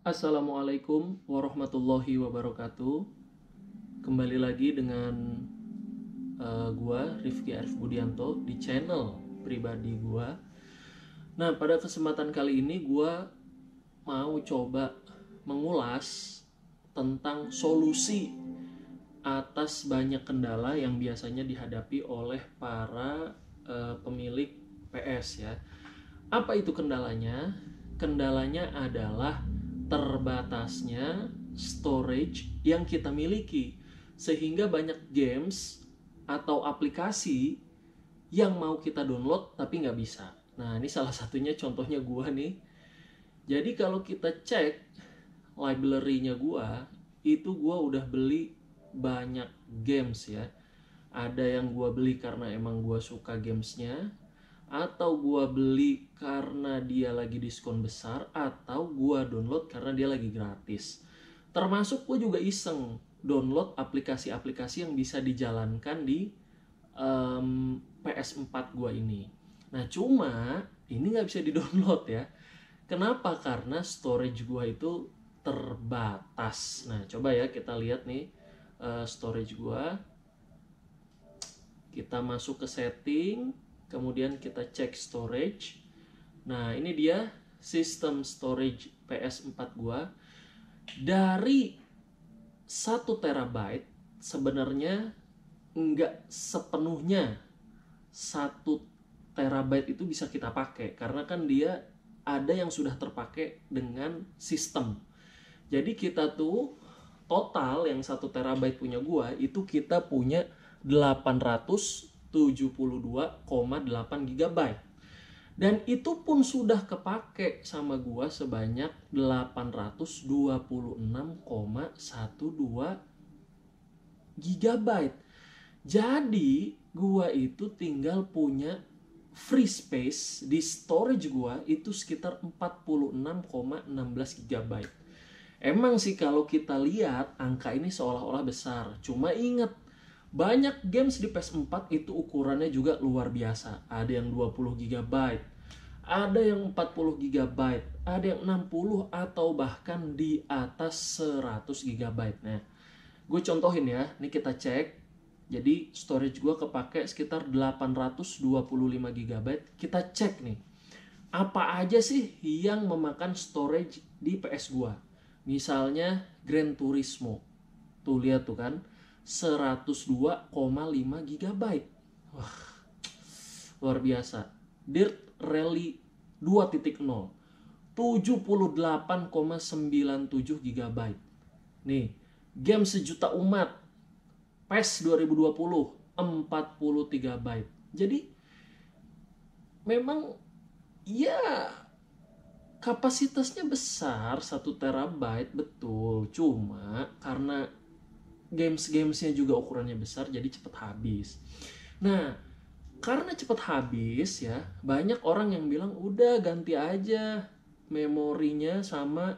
Assalamualaikum warahmatullahi wabarakatuh. Kembali lagi dengan gua Rifki Arif Budianto di channel pribadi gua. Nah, pada kesempatan kali ini gua mau coba mengulas tentang solusi atas banyak kendala yang biasanya dihadapi oleh para pemilik PS ya. Apa itu kendalanya? Kendalanya adalah terbatasnya storage yang kita miliki, sehingga banyak games atau aplikasi yang mau kita download tapi nggak bisa. Nah, ini salah satunya contohnya gua nih. Jadi kalau kita cek library-nya gua, itu gua udah beli banyak games ya. Ada yang gua beli karena emang gua suka gamesnya, atau gua beli karena dia lagi diskon besar, atau gua download karena dia lagi gratis. Termasuk gua juga iseng download aplikasi-aplikasi yang bisa dijalankan di PS4 gua ini. Nah, cuma ini nggak bisa di-download ya. Kenapa? Karena storage gua itu terbatas. Nah, coba ya kita lihat nih storage gua. Kita masuk ke setting, kemudian kita cek storage. Nah, ini dia sistem storage PS4 gua. Dari 1 terabyte sebenarnya nggak sepenuhnya 1 terabyte itu bisa kita pakai, karena kan dia ada yang sudah terpakai dengan sistem. Jadi kita tuh total yang 1 terabyte punya gua itu kita punya 872,8 GB. Dan itu pun sudah kepake sama gua sebanyak 826,12 GB. Jadi gua itu tinggal punya free space di storage gua itu sekitar 46,16 GB. Emang sih kalau kita lihat angka ini seolah-olah besar. Cuma ingat, banyak games di PS4 itu ukurannya juga luar biasa. Ada yang 20 GB, ada yang 40 GB, ada yang 60 atau bahkan di atas 100 GB. Nah, gue contohin ya, ini kita cek. Jadi storage gue kepake sekitar 825 GB. Kita cek nih, apa aja sih yang memakan storage di PS gue. Misalnya Gran Turismo. Tuh lihat tuh kan, 102,5 GB. Wah, luar biasa. Dirt Rally 2.0, 78,97 GB. Nih, game sejuta umat PES 2020, 40 GB. Jadi memang ya kapasitasnya besar, 1 terabyte betul. Cuma karena games-gamesnya juga ukurannya besar, jadi cepet habis. Nah, karena cepet habis ya, banyak orang yang bilang udah ganti aja memorinya sama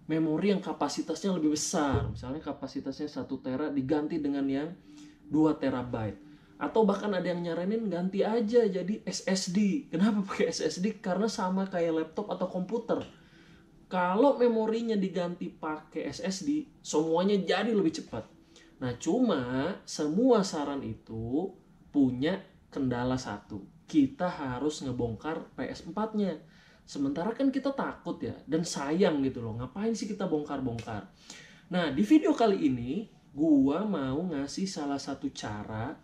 memori yang kapasitasnya lebih besar. Misalnya kapasitasnya 1 tera diganti dengan yang 2 terabyte. Atau bahkan ada yang nyaranin ganti aja jadi SSD. Kenapa pakai SSD? Karena sama kayak laptop atau komputer. Kalau memorinya diganti pakai SSD, semuanya jadi lebih cepat. Nah, cuma semua saran itu punya kendala satu. Kita harus ngebongkar PS4-nya. Sementara kan kita takut ya, dan sayang gitu loh. Ngapain sih kita bongkar-bongkar? Nah, di video kali ini gua mau ngasih salah satu cara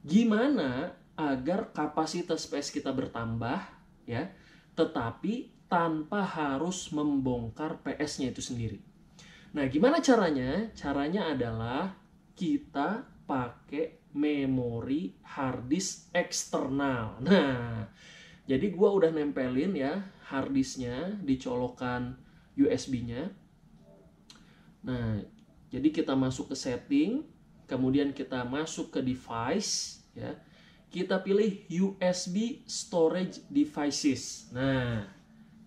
gimana agar kapasitas PS kita bertambah ya, tetapi tanpa harus membongkar PS-nya itu sendiri. Nah, gimana caranya? Caranya adalah kita pakai memori harddisk eksternal. Nah, jadi gua udah nempelin ya harddisknya di colokan USB-nya. Nah, jadi kita masuk ke setting, kemudian kita masuk ke device ya. Kita pilih USB storage devices. Nah,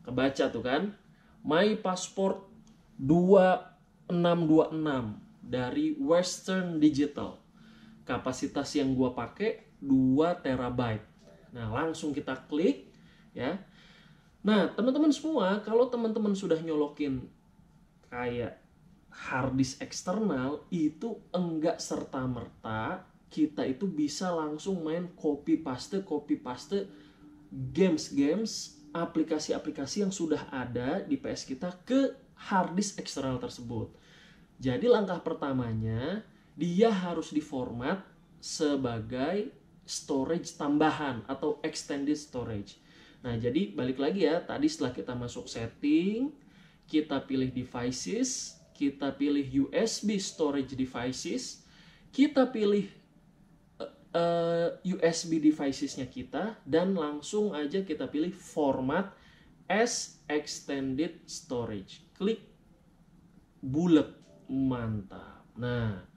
kebaca tuh kan, My Passport 2626 dari Western Digital. Kapasitas yang gua pakai 2 terabyte. Nah, langsung kita klik ya. Nah, teman-teman semua, kalau teman-teman sudah nyolokin kayak hard disk eksternal itu enggak serta-merta kita itu bisa langsung main copy paste games, aplikasi-aplikasi yang sudah ada di PS kita ke hard disk eksternal tersebut. Jadi langkah pertamanya dia harus diformat sebagai storage tambahan atau extended storage. Nah, jadi balik lagi ya, tadi setelah kita masuk setting, kita pilih devices, kita pilih USB storage devices, kita pilih USB devices-nya kita, dan langsung aja kita pilih format as extended storage. Klik bulat, mantap. Nah,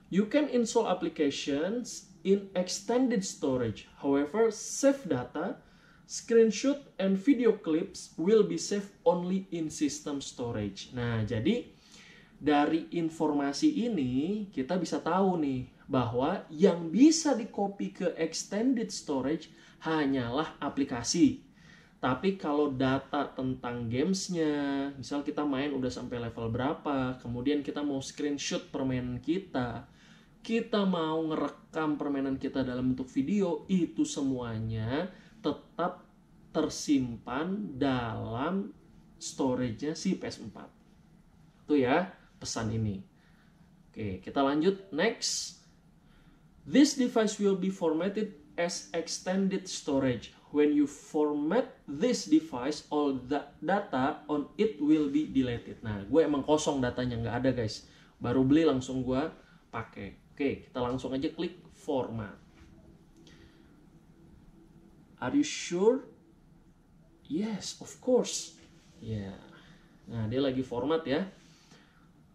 you can install applications in extended storage. However, save data, screenshot, and video clips will be saved only in system storage. Nah, jadi dari informasi ini kita bisa tahu nih bahwa yang bisa di-copy ke extended storage hanyalah aplikasi. Tapi kalau data tentang gamesnya, misal kita main udah sampai level berapa, kemudian kita mau screenshot permainan kita mau ngerekam permainan kita dalam bentuk video, itu semuanya tetap tersimpan dalam storage-nya si PS4. Itu ya pesan ini. Oke, kita lanjut. Next. This device will be formatted as extended storage. When you format this device, all the data on it will be deleted. Nah, gue emang kosong datanya, nggak ada guys. Baru beli langsung gue pakai. Oke, kita langsung aja klik format. Are you sure? Yes, of course. Ya. Yeah. Nah, dia lagi format ya.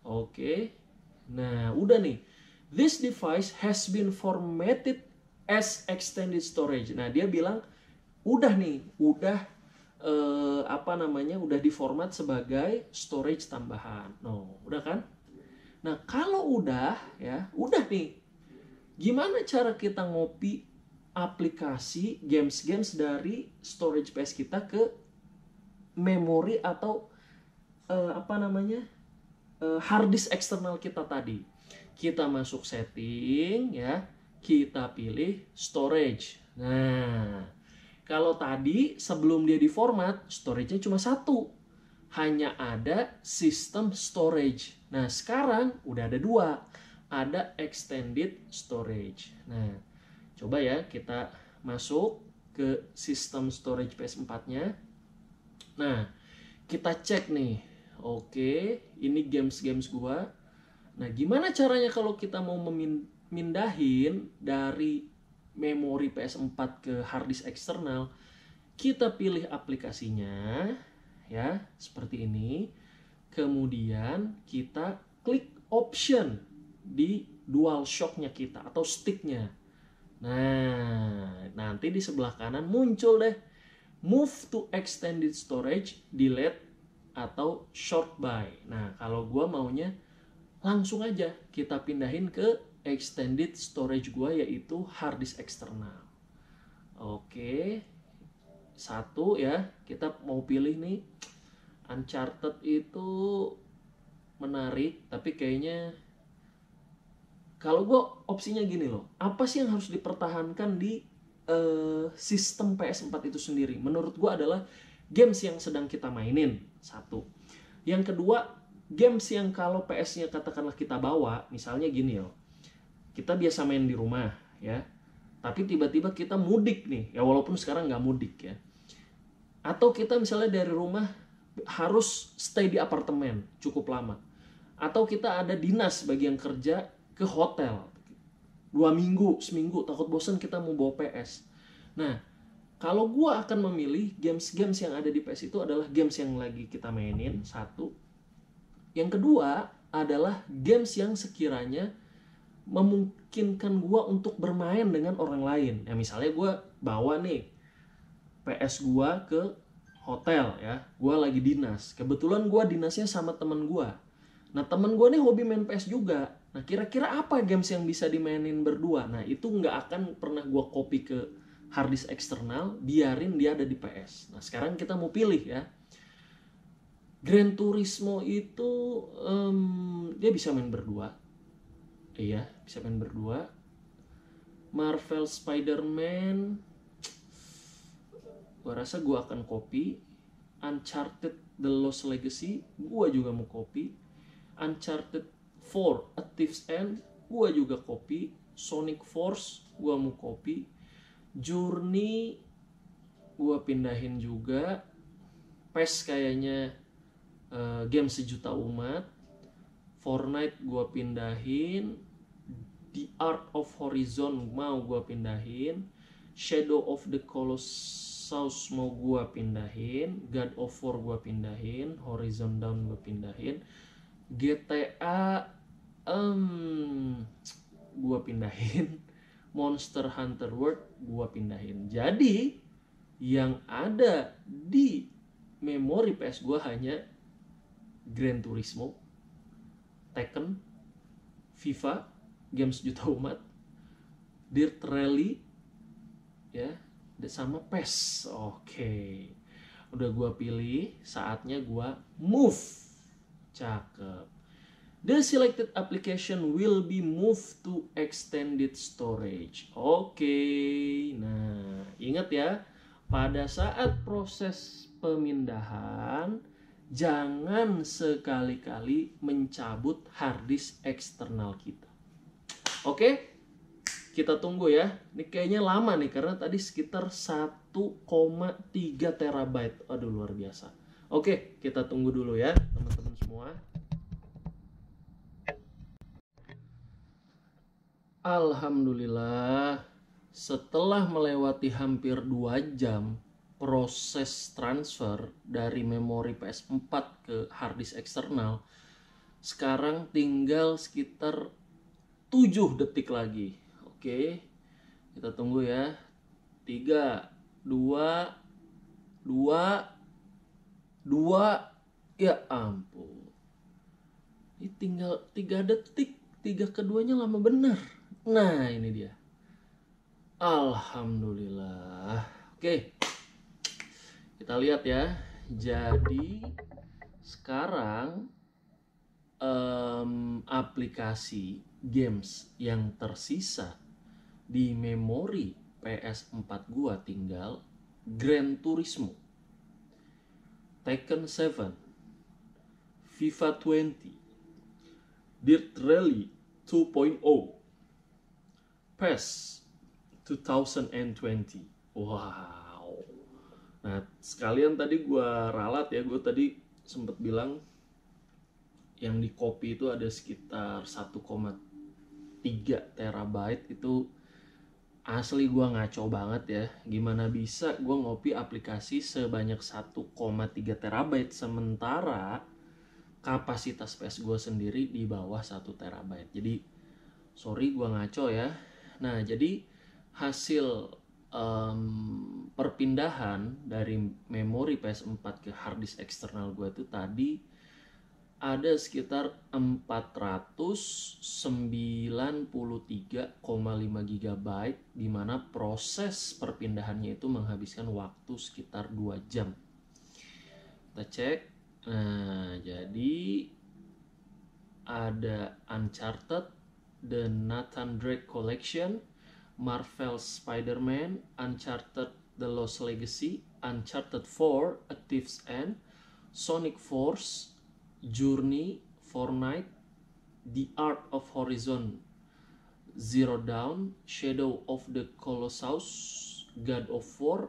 Oke. Nah, udah nih. This device has been formatted as extended storage. Nah, dia bilang udah nih, udah udah diformat sebagai storage tambahan. No, udah kan? Nah, kalau udah ya, udah nih. Gimana cara kita ngopi aplikasi games dari storage PS kita ke memori atau hard disk eksternal kita tadi? Kita masuk setting ya, kita pilih storage. Nah, kalau tadi sebelum dia diformat, storage-nya cuma satu. Hanya ada system storage. Nah, sekarang udah ada dua. Ada extended storage. Nah, coba ya kita masuk ke system storage PS4-nya. Nah, kita cek nih. Oke, ini games gua. Nah, gimana caranya kalau kita mau memindahin dari memori PS4 ke hard disk eksternal? Kita pilih aplikasinya ya, seperti ini. Kemudian kita klik option di DualShock-nya kita atau stick-nya. Nah, nanti di sebelah kanan muncul deh move to extended storage, delete atau short by. Nah, kalau gua maunya langsung aja kita pindahin ke extended storage gua, yaitu hard disk eksternal. Oke, satu ya, kita mau pilih nih Uncharted itu menarik, tapi kayaknya kalau gua opsinya gini loh, apa sih yang harus dipertahankan di sistem PS4 itu sendiri? Menurut gua adalah games yang sedang kita mainin, satu. Yang kedua, games yang kalau PS-nya katakanlah kita bawa, misalnya gini loh, kita biasa main di rumah ya, tapi tiba-tiba kita mudik nih, ya walaupun sekarang nggak mudik ya, atau kita misalnya dari rumah harus stay di apartemen cukup lama, atau kita ada dinas bagi yang kerja ke hotel 2 minggu, seminggu, takut bosan kita mau bawa PS. Nah, kalau gua akan memilih games-games yang ada di PS itu adalah games yang lagi kita mainin, satu. Yang kedua adalah games yang sekiranya memungkinkan gua untuk bermain dengan orang lain. Ya, misalnya gua bawa nih PS gua ke hotel ya, gua lagi dinas. Kebetulan gua dinasnya sama temen gua. Nah, temen gua nih hobi main PS juga. Nah, kira-kira apa games yang bisa dimainin berdua? Nah, itu nggak akan pernah gua copy ke hard disk eksternal, biarin dia ada di PS. Nah, sekarang kita mau pilih ya. Gran Turismo itu dia bisa main berdua. Iya, bisa main berdua. Marvel Spider-Man, gua rasa gua akan copy. Uncharted The Lost Legacy, gua juga mau copy. Uncharted 4 A Thief's End, gua juga copy. Sonic Force, gua mau copy. Journey, gua pindahin juga. PES kayaknya game sejuta umat. Fortnite gua pindahin. The Art of Horizon mau gua pindahin. Shadow of the Colossus mau gua pindahin. God of War gua pindahin. Horizon Dawn gua pindahin. GTA gua pindahin. Monster Hunter World gua pindahin. Jadi yang ada di memori PS gua hanya Gran Turismo, Tekken, FIFA, games juta umat, Dirt Rally, ya, sama PES. Oke, udah gua pilih, saatnya gua move. Cakep. The selected application will be moved to extended storage. Oke, nah ingat ya, pada saat proses pemindahan jangan sekali-kali mencabut harddisk eksternal kita. Oke, kita tunggu ya. Ini kayaknya lama nih karena tadi sekitar 1,3 terabyte. Aduh, luar biasa. Oke, kita tunggu dulu ya teman-teman semua. Alhamdulillah, setelah melewati hampir 2 jam proses transfer dari memori PS4 ke harddisk eksternal, sekarang tinggal sekitar 7 detik lagi. Oke, kita tunggu ya. 3, 2, 2, ya ampun. Ini tinggal 3 detik, 3 keduanya lama bener. Nah ini dia. Alhamdulillah. Oke, kita lihat ya. Jadi sekarang aplikasi games yang tersisa di memori PS4 gua tinggal Gran Turismo, Tekken 7, FIFA 20, Dirt Rally 2.0, PES 2020. Wow. Nah, sekalian tadi gue ralat ya, gue tadi sempat bilang yang di copy itu ada sekitar 1,3 terabyte. Itu asli gue ngaco banget ya. Gimana bisa gue ngopi aplikasi sebanyak 1,3 terabyte sementara kapasitas PS gue sendiri di bawah 1 terabyte. Jadi sorry gue ngaco ya. Nah, jadi hasil perpindahan dari memori PS4 ke harddisk eksternal gue itu tadi ada sekitar 493,5 GB, di mana proses perpindahannya itu menghabiskan waktu sekitar 2 jam. Kita cek. Nah, jadi ada Uncharted, The Nathan Drake Collection, Marvel Spider-Man, Uncharted The Lost Legacy, Uncharted 4 A Thief's End, Sonic Force, Journey, Fortnite, The Art of Horizon Zero Dawn, Shadow of the Colossus, God of War,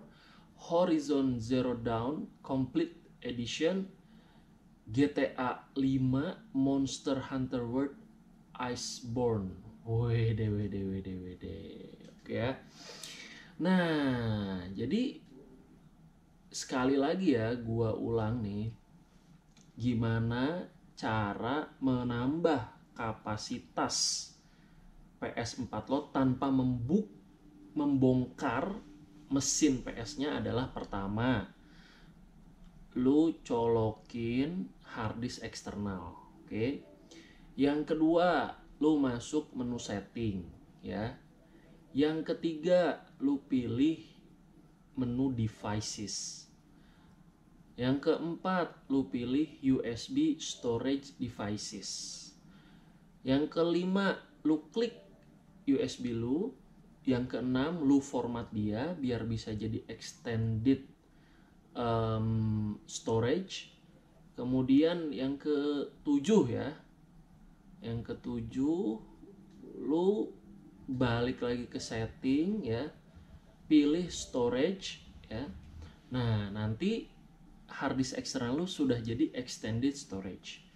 Horizon Zero Dawn Complete Edition, GTA 5, Monster Hunter World Iceborne. Wede. Oke ya. Nah, jadi sekali lagi ya gua ulang nih, gimana cara menambah kapasitas PS4 lo tanpa membongkar mesin PS-nya adalah pertama, lu colokin harddisk eksternal. Oke. Yang kedua, lu masuk menu setting ya. Yang ketiga, lu pilih menu devices. Yang keempat, lu pilih USB storage devices. Yang kelima, lu klik USB lu. Yang keenam, lu format dia biar bisa jadi extended storage. Kemudian yang ketujuh ya, lu balik lagi ke setting ya, pilih storage ya. Nah, nanti hard disk eksternal lu sudah jadi extended storage.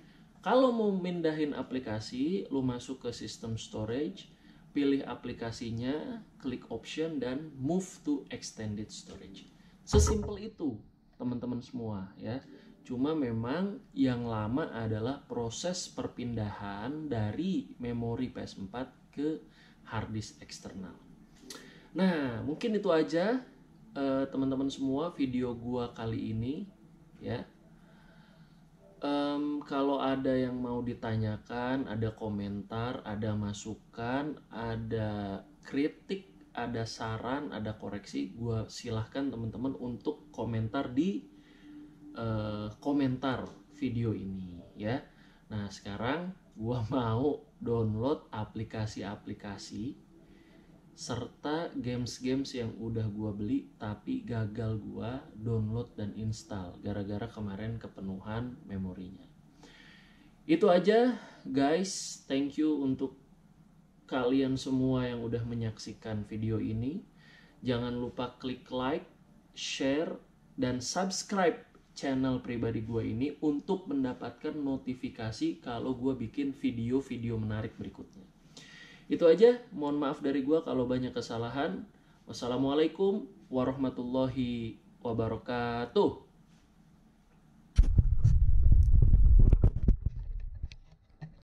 Kalau mau mindahin aplikasi, lu masuk ke sistem storage, pilih aplikasinya, klik option dan move to extended storage. Sesimpel itu, teman-teman semua ya. Cuma memang yang lama adalah proses perpindahan dari memori PS4 ke hard disk eksternal. Nah, mungkin itu aja teman-teman semua video gua kali ini ya. Kalau ada yang mau ditanyakan, ada komentar, ada masukan, ada kritik, ada saran, ada koreksi, gua silahkan teman-teman untuk komentar di komentar video ini ya. Nah, sekarang gua mau download aplikasi-aplikasi serta games-games yang udah gua beli tapi gagal gua download dan install gara-gara kemarin kepenuhan memorinya. Itu aja guys, thank you untuk kalian semua yang udah menyaksikan video ini. Jangan lupa klik like, share, dan subscribe channel pribadi gue ini untuk mendapatkan notifikasi kalau gue bikin video-video menarik berikutnya. Itu aja, mohon maaf dari gue kalau banyak kesalahan. Wassalamualaikum warahmatullahi wabarakatuh.